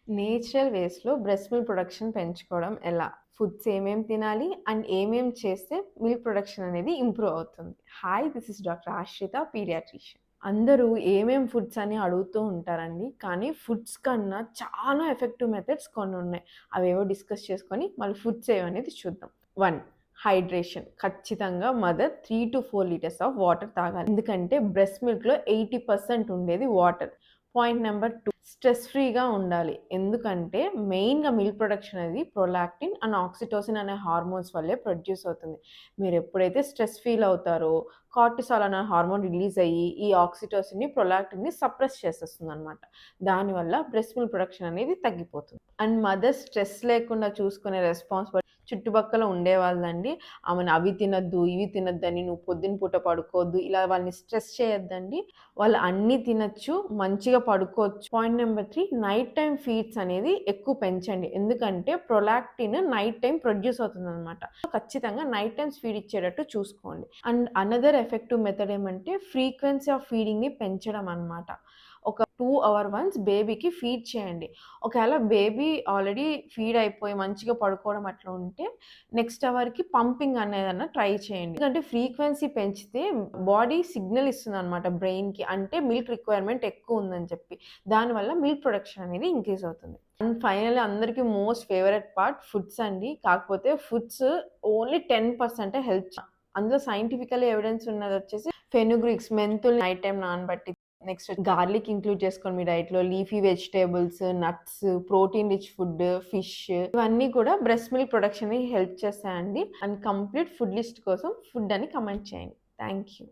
Natural వేస్‌లో breast milk production పెంచుకోవడం ఎలా? Foods ఏమేం తినాలి? అండ్ ఏమేం చేస్తే మిల్క్ ప్రొడక్షన్ అనేది ఇంప్రూవ్ అవుతుంది? హాయ్! దిస్ ఈస్ డాక్టర్ ఆశ్రిత పీడియాట్రిషియన్. అందరూ ఏమేం ఫుడ్స్ అని అడుగుతూ ఉంటారండి. కానీ ఫుడ్స్ కన్నా చాలా ఎఫెక్టివ్ మెథడ్స్ కొన్నున్నాయి. అవేవో డిస్కస్ చేసుకొని మళ్ళీ ఫుడ్స్ ఏవనేది చూద్దాం. 1. హైడ్రేషన్. ఖచ్చితంగా మదర్ 3-4 లీటర్స్ ఆఫ్ వాటర్ తాగాలి. ఎందుకంటే బ్రెస్ట్ మిల్క్‌లో 80% ఉండేది వాటర్. పాయింట్ నెంబర్ 2, స్ట్రెస్ ఫ్రీగా ఉండాలి. ఎందుకంటే మెయిన్‌గా మిల్క్ ప్రొడక్షన్ అనేది ప్రొలాక్టిన్ అండ్ ఆక్సిటోసిన్ అనే హార్మోన్స్ వల్లే ప్రొడ్యూస్ అవుతుంది. మీరు ఎప్పుడైతే స్ట్రెస్ ఫీల్ అవుతారో కార్టిసాల్ అనే హార్మోన్ రిలీజ్ అయ్యి ఈ ఆక్సిటోసిన్‌ని, ప్రొలాక్టిన్‌ని సప్రెస్ చేసేస్తుందనమాట. దానివల్ల బ్రెస్ట్ మిల్క్ ప్రొడక్షన్ అనేది తగ్గిపోతుంది. అండ్ మదర్ స్ట్రెస్ లేకుండా చూసుకునే రెస్పాన్సిబిలిటీ చుట్టుపక్కల ఉండేవాళ్ళండి. ఆమెను అవి తినొద్దు, ఇవి తినొద్దని, నువ్వు పొద్దున పూట పడుకోవద్దు, ఇలా వాళ్ళని స్ట్రెస్ చేయొద్దండి. వాళ్ళు అన్నీ తినొచ్చు, మంచిగా పడుకోవచ్చు. Point number 3, night time feeds అనేది ఎక్కువ పెంచండి. ఎందుకంటే ప్రొలాక్టిన్ నైట్ టైమ్ ప్రొడ్యూస్ అవుతుందనమాట. ఖచ్చితంగా నైట్ టైమ్స్ ఫీడ్ ఇచ్చేటట్టు చూసుకోండి. అండ్ అనదర్ ఎఫెక్టివ్ మెథడ్ ఏమంటే ఫ్రీక్వెన్సీ ఆఫ్ ఫీడింగ్‌ని పెంచడం అనమాట. ఒక 2 అవర్ వన్స్ బేబీకి ఫీడ్ చేయండి. ఒకవేళ బేబీ ఆల్రెడీ ఫీడ్ అయిపోయి మంచిగా పడుకోవడం అట్లా ఉంటే నెక్స్ట్ అవర్‌కి పంపింగ్ అనేదన్నా ట్రై చేయండి. ఎందుకంటే ఫ్రీక్వెన్సీ పెంచితే బాడీ సిగ్నల్ ఇస్తుందనమాట బ్రెయిన్‌కి. అంటే మిల్క్ రిక్వైర్మెంట్ ఎక్కువ ఉందని చెప్పి. దానివల్ల మిల్క్ ప్రొడక్షన్ అనేది ఇంక్రీజ్ అవుతుంది. అండ్ ఫైనల్లీ అందరికి మోస్ట్ ఫేవరెట్ పార్ట్ ఫుడ్స్ అండి. కాకపోతే ఫుడ్స్ ఓన్లీ 10% హెల్ప్. అందులో సైంటిఫికల్లీ ఎవిడెన్స్ ఉన్నదొచ్చేసి ఫెనుగ్రీక్స్, మెంతుల్ని నైట్ టైమ్ నానబెట్టి నెక్స్ట్ గార్లిక్ ఇంక్లూడ్ చేసుకోండి మీ డైట్‌లో. Leafy vegetables, nuts, protein rich food, fish ఇవన్నీ కూడా బ్రెస్ట్ మిల్క్ ప్రొడక్షన్‌ని హెల్ప్ చేస్తాయండి. అండ్ కంప్లీట్ ఫుడ్ లిస్ట్ కోసం ఫుడ్ అని కమెంట్ చేయండి. Thank you.